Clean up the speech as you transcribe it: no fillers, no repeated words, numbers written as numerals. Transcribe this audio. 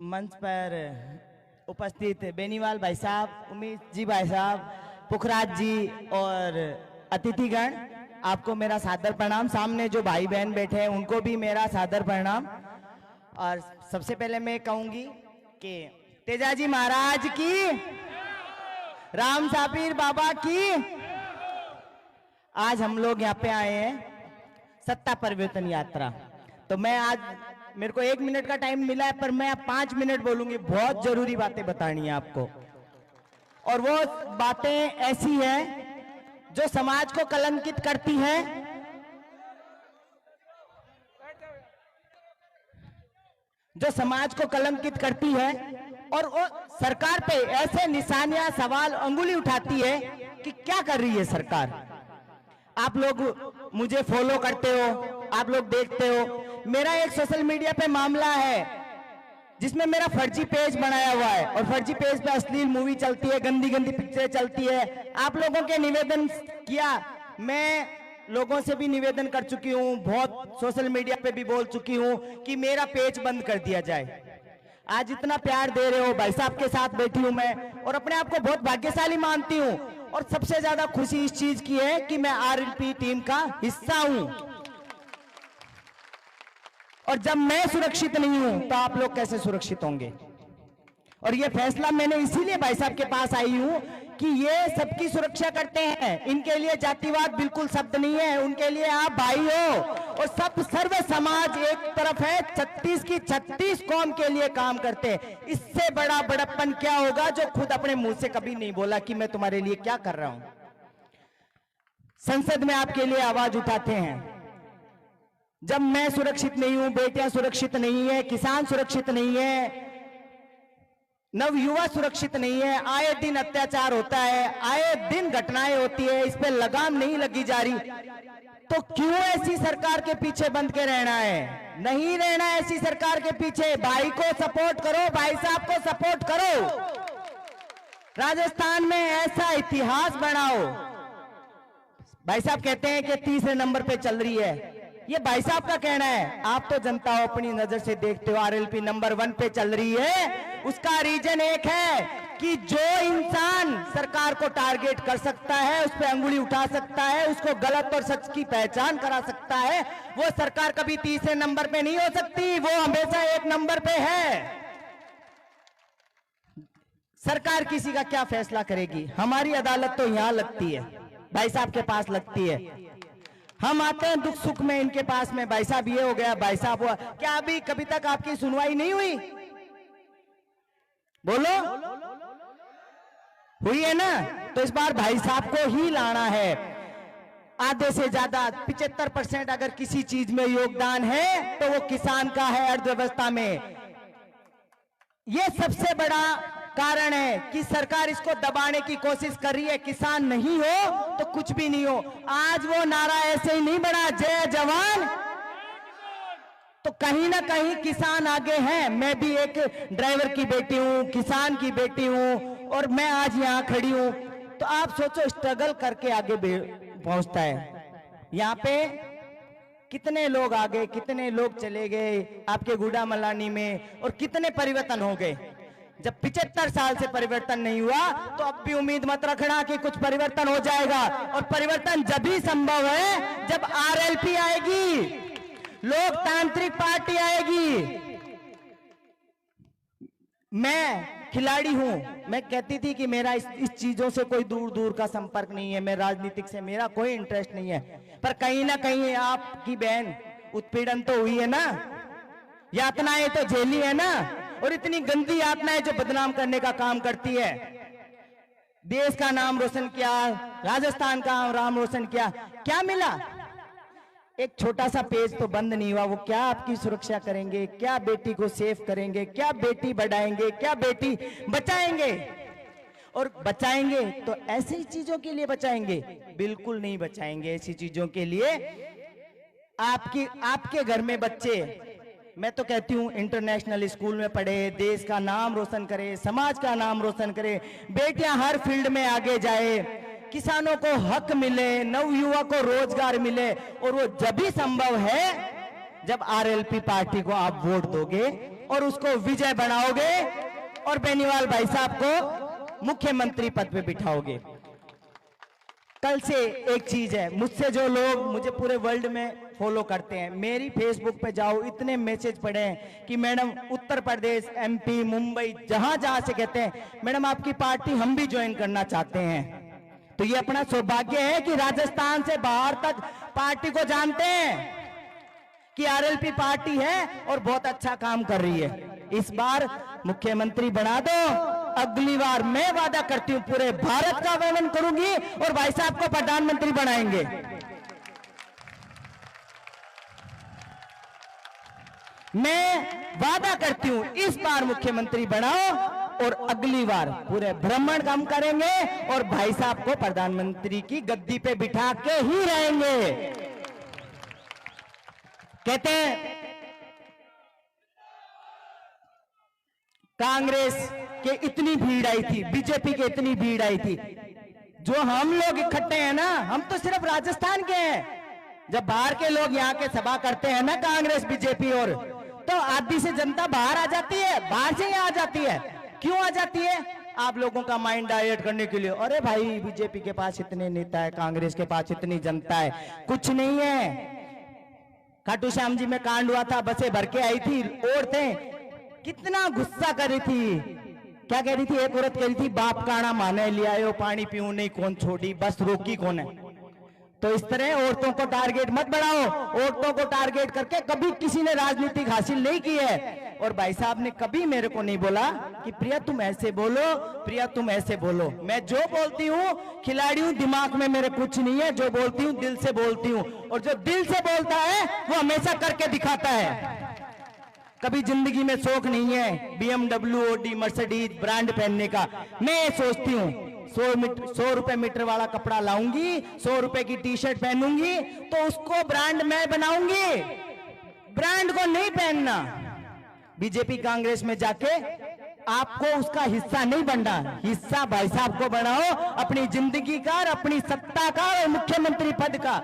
मंच पर उपस्थित बेनीवाल भाई साहब, उमेश जी भाई साहब, पुखराज जी और अतिथिगण, आपको मेरा सादर प्रणाम। सामने जो भाई बहन बैठे हैं उनको भी मेरा सादर प्रणाम। और सबसे पहले मैं कहूंगी कि तेजाजी महाराज की, राम सापीर बाबा की। आज हम लोग यहाँ पे आए हैं सत्ता परिवर्तन यात्रा। तो मैं आज, मेरे को 1 मिनट का टाइम मिला है, पर मैं 5 मिनट बोलूंगी। बहुत जरूरी बातें बतानी है आपको, और वो बातें ऐसी हैं जो समाज को कलंकित करती हैं, जो समाज को कलंकित करती है, और वो सरकार पे ऐसे निशानियां, सवाल, अंगुली उठाती है कि क्या कर रही है सरकार। आप लोग मुझे फॉलो करते हो, आप लोग देखते हो। मेरा एक सोशल मीडिया पे मामला है जिसमें मेरा फर्जी पेज बनाया हुआ है, और फर्जी पेज पे अश्लील मूवी चलती है, गंदी गंदी पिक्चरें चलती है। आप लोगों के निवेदन किया, मैं लोगों से भी निवेदन कर चुकी हूं, बहुत सोशल मीडिया पे भी बोल चुकी हूं कि मेरा पेज बंद कर दिया जाए। आज इतना प्यार दे रहे हो, भाई साहब के साथ बैठी हूं मैं, और अपने आप को बहुत भाग्यशाली मानती हूं। और सबसे ज्यादा खुशी इस चीज की है कि मैं आरएलपी टीम का हिस्सा हूं, और जब मैं सुरक्षित नहीं हूं तो आप लोग कैसे सुरक्षित होंगे। और ये फैसला मैंने इसीलिए भाई साहब के पास आई हूं कि ये सबकी सुरक्षा करते हैं, इनके लिए जातिवाद बिल्कुल शब्द नहीं है, उनके लिए आप भाई हो, और सब सर्व समाज एक तरफ है, 36 की 36 कौम के लिए काम करते हैं। इससे बड़ा बड़प्पन क्या होगा जो खुद अपने मुंह से कभी नहीं बोला कि मैं तुम्हारे लिए क्या कर रहा हूं। संसद में आपके लिए आवाज उठाते हैं। जब मैं सुरक्षित नहीं हूं, बेटियां सुरक्षित नहीं है, किसान सुरक्षित नहीं है, नवयुवा सुरक्षित नहीं है, आए दिन अत्याचार होता है, आए दिन घटनाएं होती है, इस पे लगाम नहीं लगी जा रही, तो क्यों ऐसी सरकार के पीछे बंद के रहना है? नहीं रहना है ऐसी सरकार के पीछे। भाई को सपोर्ट करो, भाई साहब को सपोर्ट करो, राजस्थान में ऐसा इतिहास बनाओ। भाई साहब कहते हैं कि तीसरे नंबर पे चल रही है, ये भाई साहब का कहना है। आप तो जनता हो, अपनी नजर से देखते हो, आरएलपी नंबर 1 पे चल रही है। उसका रीजन एक है कि जो इंसान सरकार को टारगेट कर सकता है, उस पर अंगुली उठा सकता है, उसको गलत और सच की पहचान करा सकता है, वो सरकार कभी तीसरे नंबर पे नहीं हो सकती, वो हमेशा 1 नंबर पे है। सरकार किसी का क्या फैसला करेगी? हमारी अदालत तो यहां लगती है, भाई साहब के पास लगती है। हम आते हैं दुख सुख में इनके पास में, भाई साहब ये हो गया, भाई साहब हुआ। क्या अभी कभी तक आपकी सुनवाई नहीं हुई? बोलो, हुई है ना? तो इस बार भाई साहब को ही लाना है। आधे से ज्यादा 75% अगर किसी चीज में योगदान है तो वो किसान का है, अर्थव्यवस्था में। ये सबसे बड़ा कारण है कि सरकार इसको दबाने की कोशिश कर रही है। किसान नहीं हो तो कुछ भी नहीं हो। आज वो नारा ऐसे ही नहीं बना, जय जवान, तो कहीं ना कहीं किसान आगे हैं। मैं भी एक ड्राइवर की बेटी हूं, किसान की बेटी हूं, और मैं आज यहां खड़ी हूं। तो आप सोचो, स्ट्रगल करके आगे पहुंचता है। यहां पे कितने लोग आ गए, कितने लोग चले गए आपके गुडा मलानी में, और कितने परिवर्तन हो गए। जब 75 साल से परिवर्तन नहीं हुआ तो अब भी उम्मीद मत रखना कि कुछ परिवर्तन हो जाएगा। और परिवर्तन जब भी संभव है जब आरएलपी आएगी, लोकतांत्रिक पार्टी आएगी। मैं खिलाड़ी हूं, मैं कहती थी कि मेरा इस चीजों से कोई दूर दूर का संपर्क नहीं है, मैं राजनीतिक से मेरा कोई इंटरेस्ट नहीं है। पर कहीं ना कहीं आपकी बहन उत्पीड़न तो हुई है ना, यातनाएं तो झेली है ना, और इतनी गंदी यातनाएं जो बदनाम करने का काम करती है। देश का नाम रोशन किया, राजस्थान का नाम रोशन किया, क्या मिला? एक छोटा सा पेज तो बंद नहीं हुआ। वो क्या आपकी सुरक्षा करेंगे? क्या बेटी को सेफ करेंगे? क्या बेटी बढ़ाएंगे? क्या बेटी बचाएंगे? और बचाएंगे तो ऐसी चीजों के लिए बचाएंगे? बिल्कुल नहीं बचाएंगे ऐसी चीजों के लिए। आपके घर में बच्चे, मैं तो कहती हूं इंटरनेशनल स्कूल में पढ़े, देश का नाम रोशन करे, समाज का नाम रोशन करे, बेटियां हर फील्ड में आगे जाए, किसानों को हक मिले, नवयुवा को रोजगार मिले। और वो जब भी संभव है जब आरएलपी पार्टी को आप वोट दोगे और उसको विजय बनाओगे और बेनीवाल भाई साहब को मुख्यमंत्री पद पे बिठाओगे। कल से एक चीज है, मुझसे जो लोग मुझे पूरे वर्ल्ड में फॉलो करते हैं, मेरी फेसबुक पे जाओ, इतने मैसेज पड़े हैं कि मैडम उत्तर प्रदेश, एमपी, मुंबई, जहां जहां से कहते हैं मैडम आपकी पार्टी हम भी ज्वाइन करना चाहते हैं। तो ये अपना सौभाग्य है कि राजस्थान से बाहर तक पार्टी को जानते हैं कि आरएलपी पार्टी है और बहुत अच्छा काम कर रही है। इस बार मुख्यमंत्री बना दो, अगली बार मैं वादा करती हूं पूरे भारत का वर्णन करूंगी और भाई साहब को प्रधानमंत्री बनाएंगे। मैं वादा करती हूं इस बार मुख्यमंत्री बनाओ और अगली बार पूरे भ्रमण हम करेंगे और भाई साहब को प्रधानमंत्री की गद्दी पे बिठा के ही रहेंगे। कहते हैं कांग्रेस के इतनी भीड़ आई थी, बीजेपी के इतनी भीड़ आई थी, जो हम लोग इकट्ठे हैं ना, हम तो सिर्फ राजस्थान के हैं। जब बाहर के लोग यहाँ के सभा करते हैं ना कांग्रेस बीजेपी और, तो आधी से जनता बाहर आ जाती है, बाहर से यहाँ आ जाती है। क्यों आ जाती है? आप लोगों का माइंड डाइवर्ट करने के लिए। अरे भाई बीजेपी के पास इतने नेता है, कांग्रेस के पास इतनी जनता है, कुछ नहीं है। खाटू श्याम जी में कांड हुआ था, बसें भर के आई थी, औरतें कितना गुस्सा कर रही थी, क्या कह रही थी, एक औरत कह रही थी बाप काना माने लिया आयो, पानी पीऊं नहीं कौन छोड़ी, बस रोकी कौन है। तो इस तरह औरतों को टारगेट मत बढ़ाओ। औरतों को टारगेट करके कभी किसी ने राजनीतिक हासिल नहीं की है। और भाई साहब ने कभी मेरे को नहीं बोला कि प्रिया तुम ऐसे बोलो, प्रिया तुम ऐसे बोलो। मैं जो बोलती हूँ खिलाड़ी हूँ, दिमाग में मेरे कुछ नहीं है, जो बोलती हूँ दिल से बोलती हूँ, और जो दिल से बोलता है वो हमेशा करके दिखाता है। कभी जिंदगी में शौक नहीं है BMW, OD, मर्सिडीज ब्रांड पहनने का। मैं ये सोचती हूँ 100 रुपए मीटर वाला कपड़ा लाऊंगी, 100 रुपए की टी-शर्ट पहनूंगी, तो उसको ब्रांड मैं बनाऊंगी, ब्रांड को नहीं पहनना। बीजेपी कांग्रेस में जाके आपको उसका हिस्सा नहीं बनना, हिस्सा भाई साहब को बनाओ अपनी जिंदगी का और अपनी सत्ता का और मुख्यमंत्री पद का।